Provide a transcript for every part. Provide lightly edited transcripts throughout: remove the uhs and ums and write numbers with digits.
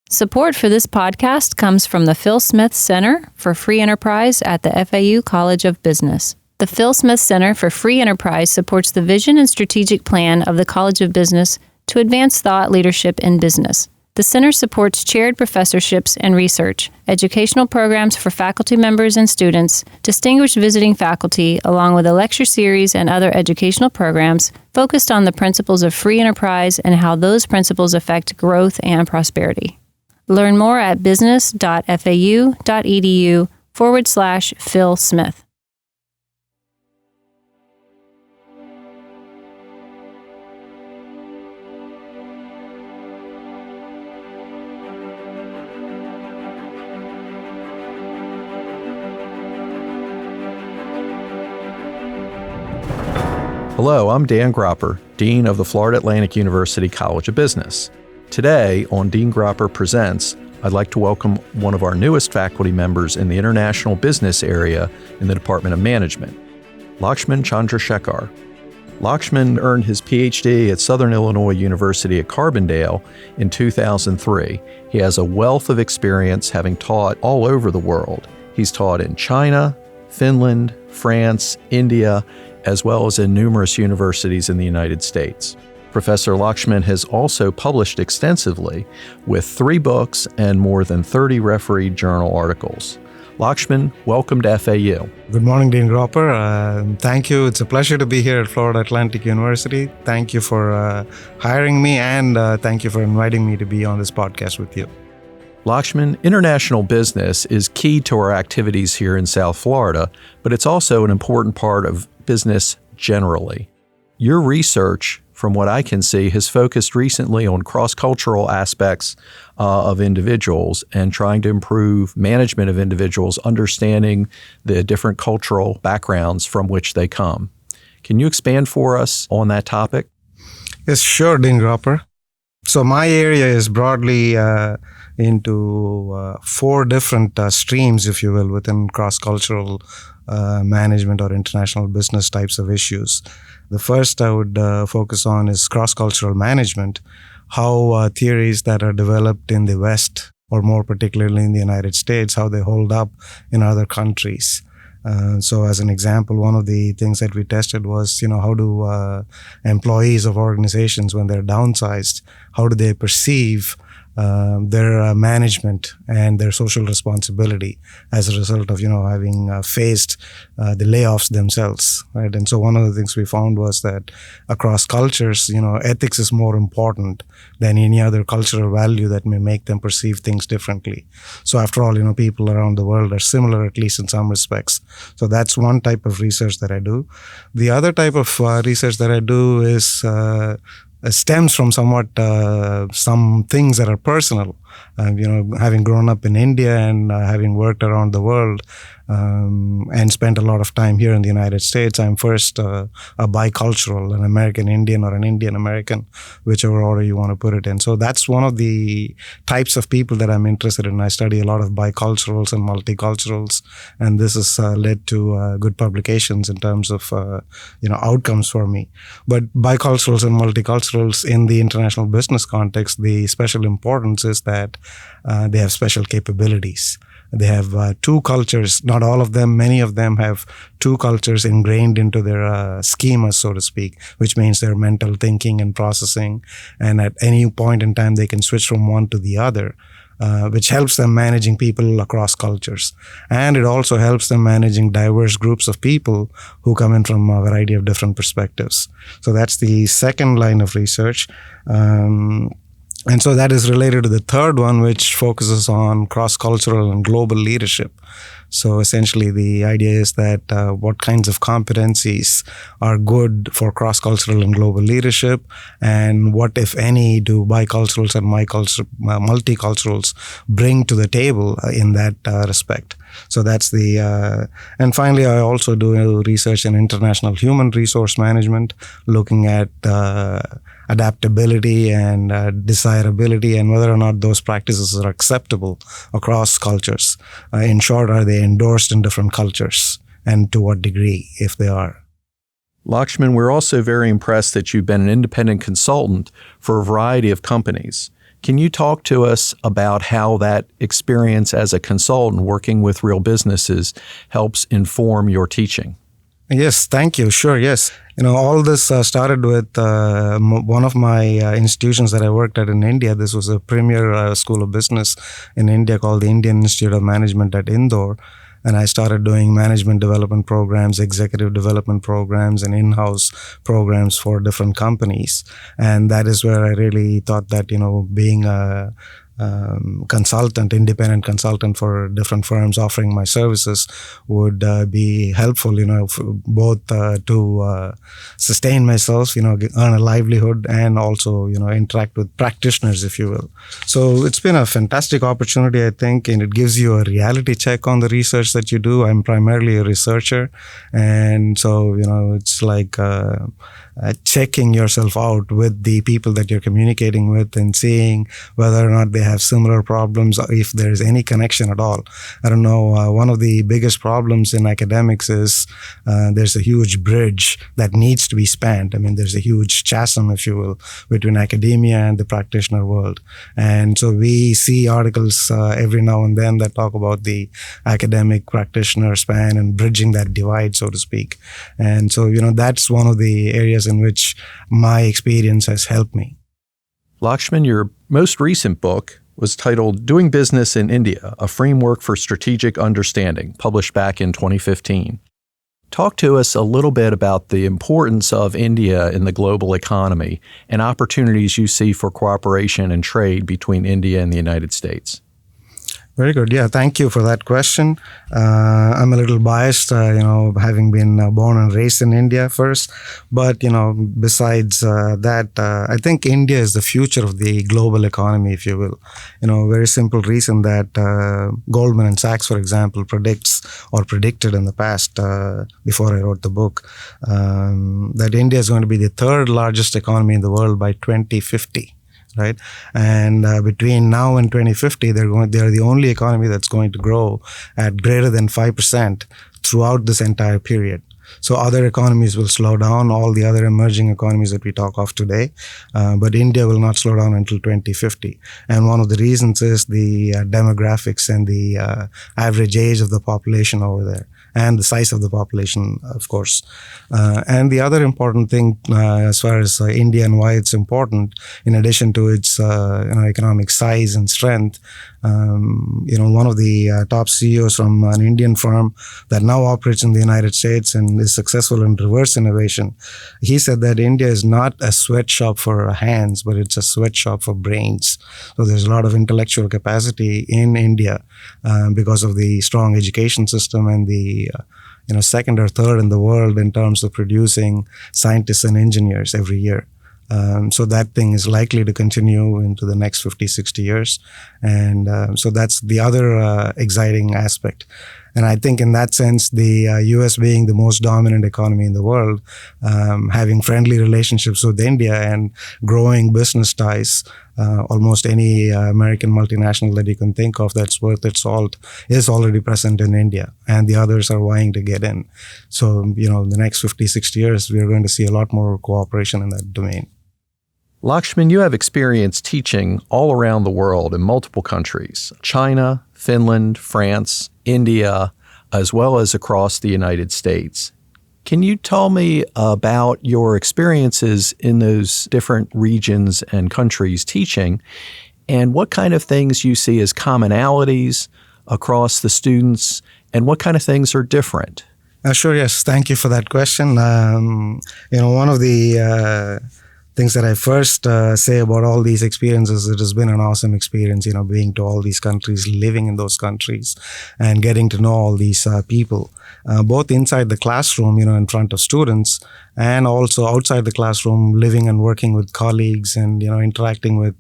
Support for this podcast comes from the Phil Smith Center for Free Enterprise at the FAU College of Business. The Phil Smith Center for Free Enterprise supports the vision and strategic plan of the College of Business to advance thought leadership in business. The center supports chaired professorships and research, educational programs for faculty members and students, distinguished visiting faculty, along with a lecture series and other educational programs focused on the principles of free enterprise and how those principles affect growth and prosperity. Learn more at business.fau.edu/Phil Smith. Hello, I'm Dan Gropper, Dean of the Florida Atlantic University College of Business. Today on Dean Gropper Presents, I'd like to welcome one of our newest faculty members in the international business area in the Department of Management, Lakshman Chandrashekhar. Lakshman earned his Ph.D. at Southern Illinois University at Carbondale in 2003. He has a wealth of experience having taught all over the world. He's taught in China, Finland, France, India, as well as in numerous universities in the United States. Professor Lakshman has also published extensively with 3 books and more than 30 refereed journal articles. Lakshman, welcome to FAU. Good morning, Dean Gropper. Thank you. It's a pleasure to be here at Florida Atlantic University. Thank you for hiring me, and thank you for inviting me to be on this podcast with you. Lakshman, international business is key to our activities here in South Florida, but it's also an important part of business generally. Your research, from what I can see, has focused recently on cross-cultural aspects of individuals and trying to improve management of individuals, understanding the different cultural backgrounds from which they come. Can you expand for us on that topic? Yes, sure, Dean Gropper. So my area is broadly into 4 different streams, if you will, within cross-cultural management or international business types of issues. The first I would focus on is cross-cultural management, how theories that are developed in the West, or more particularly in the United States, how they hold up in other countries. So as an example, one of the things that we tested was, how do employees of organizations, when they're downsized, how do they perceive their management and their social responsibility as a result of, having faced the layoffs themselves, right? And so one of the things we found was that across cultures, ethics is more important than any other cultural value that may make them perceive things differently. So after all, people around the world are similar, at least in some respects. So that's one type of research that I do. The other type of research that I do is stems from somewhat some things that are personal. Having grown up in India and having worked around the world and spent a lot of time here in the United States, I'm first a bicultural, an American Indian or an Indian American, whichever order you want to put it in. So that's one of the types of people that I'm interested in. I study a lot of biculturals and multiculturals, and this has led to good publications in terms of outcomes for me. But biculturals and multiculturals in the international business context, the special importance is that they have special capabilities. They have 2 cultures, not all of them, many of them have 2 cultures ingrained into their schemas, so to speak, which means their mental thinking and processing. And at any point in time, they can switch from one to the other, which helps them managing people across cultures. And it also helps them managing diverse groups of people who come in from a variety of different perspectives. So that's the second line of research. And so that is related to the third one, which focuses on cross-cultural and global leadership. So essentially, the idea is that what kinds of competencies are good for cross-cultural and global leadership, and what, if any, do biculturals and multiculturals bring to the table in that respect. So that's the, and finally, I also do research in international human resource management, looking at adaptability and desirability, and whether or not those practices are acceptable across cultures. In short, are they endorsed in different cultures, and to what degree, if they are? Lakshman, we're also very impressed that you've been an independent consultant for a variety of companies. Can you talk to us about how that experience as a consultant working with real businesses helps inform your teaching? Yes, thank you. Sure, yes. All this started with one of my institutions that I worked at in India. This was a premier school of business in India called the Indian Institute of Management at Indore. And I started doing management development programs, executive development programs, and in-house programs for different companies. And that is where I really thought that, being a consultant, independent consultant for different firms offering my services would be helpful, both to sustain myself, earn a livelihood, and also, interact with practitioners, if you will. So it's been a fantastic opportunity, I think, and it gives you a reality check on the research that you do. I'm primarily a researcher, and so, it's like checking yourself out with the people that you're communicating with and seeing whether or not they have similar problems, or if there's any connection at all. I don't know, one of the biggest problems in academics is there's a huge bridge that needs to be spanned. I mean, there's a huge chasm, if you will, between academia and the practitioner world. And so we see articles every now and then that talk about the academic practitioner span and bridging that divide, so to speak. And so, that's one of the areas in which my experience has helped me. Lakshman, your most recent book was titled Doing Business in India, A Framework for Strategic Understanding, published back in 2015. Talk to us a little bit about the importance of India in the global economy and opportunities you see for cooperation and trade between India and the United States. Very good. Yeah, thank you for that question. I'm a little biased, having been born and raised in India first. But, besides that, I think India is the future of the global economy, if you will. Very simple reason that Goldman Sachs, for example, predicted in the past, before I wrote the book, that India is going to be the third largest economy in the world by 2050. Right, and between now and 2050, they're the only economy that's going to grow at greater than 5% throughout this entire period. So other economies will slow down, all the other emerging economies that we talk of today, but India will not slow down until 2050. And one of the reasons is the demographics and the average age of the population over there, and the size of the population, of course. And the other important thing as far as India and why it's important, in addition to its economic size and strength, one of the top CEOs from an Indian firm that now operates in the United States and is successful in reverse innovation, he said that India is not a sweatshop for hands, but it's a sweatshop for brains. So there's a lot of intellectual capacity in India because of the strong education system and the second or third in the world in terms of producing scientists and engineers every year. So that thing is likely to continue into the next 50, 60 years. And so that's the other exciting aspect. And I think in that sense, the US being the most dominant economy in the world, having friendly relationships with India and growing business ties, almost any American multinational that you can think of that's worth its salt is already present in India, and the others are vying to get in. So, in the next 50, 60 years, we're going to see a lot more cooperation in that domain. Lakshman, you have experience teaching all around the world in multiple countries, China, Finland, France, India, as well as across the United States. Can you tell me about your experiences in those different regions and countries teaching, and what kind of things you see as commonalities across the students, and what kind of things are different? Sure, yes. Thank you for that question. One of the things that I first say about all these experiences, it has been an awesome experience, being to all these countries, living in those countries, and getting to know all these people, both inside the classroom, in front of students, and also outside the classroom, living and working with colleagues and, interacting with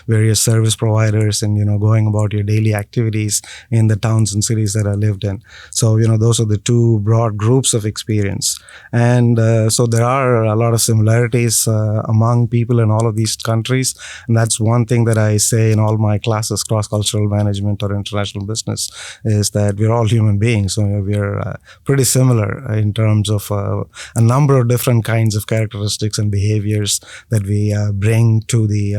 various service providers and, going about your daily activities in the towns and cities that I lived in. So, those are the two broad groups of experience. And so there are a lot of similarities among people in all of these countries. And that's one thing that I say in all my classes, cross-cultural management or international business, is that we're all human beings. So we're pretty similar in terms of a number of different kinds of characteristics and behaviors that we bring to the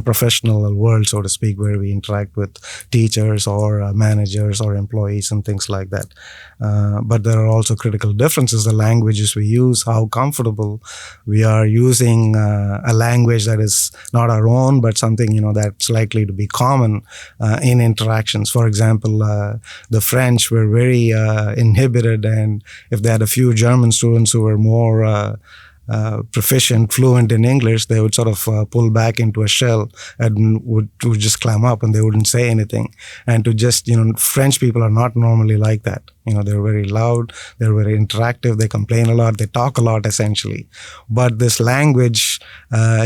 professional world, so to speak, where we interact with teachers or managers or employees and things like that. But there are also critical differences. The languages we use, how comfortable we are using a language that is not our own, but something that's likely to be common in interactions. For example, the French were very inhibited, and if they had a few German students who were more proficient, fluent in English, they would sort of pull back into a shell and would just clam up, and they wouldn't say anything. And to just, French people are not normally like that. They're very loud, they're very interactive, they complain a lot, they talk a lot essentially. But this language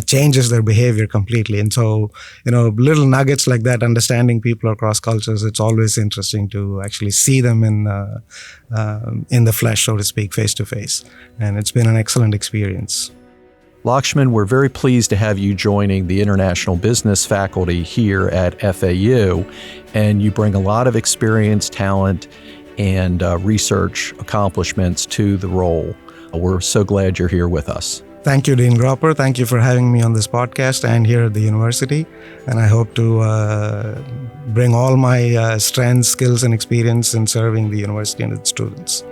changes their behavior completely. And so, little nuggets like that, understanding people across cultures, it's always interesting to actually see them in the flesh, so to speak, face to face. And it's been an excellent experience. Lakshman, we're very pleased to have you joining the international business faculty here at FAU, and you bring a lot of experience, talent, and research accomplishments to the role. We're so glad you're here with us. Thank you, Dean Gropper. Thank you for having me on this podcast and here at the university. And I hope to bring all my strengths, skills, and experience in serving the university and its students.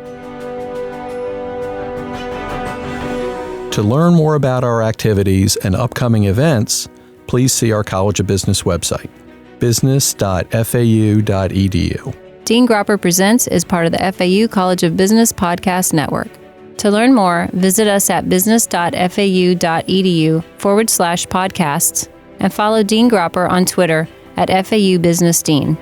To learn more about our activities and upcoming events, please see our College of Business website, business.fau.edu. Dean Gropper Presents is part of the FAU College of Business Podcast Network. To learn more, visit us at business.fau.edu/podcasts and follow Dean Gropper on Twitter at FAU Business Dean.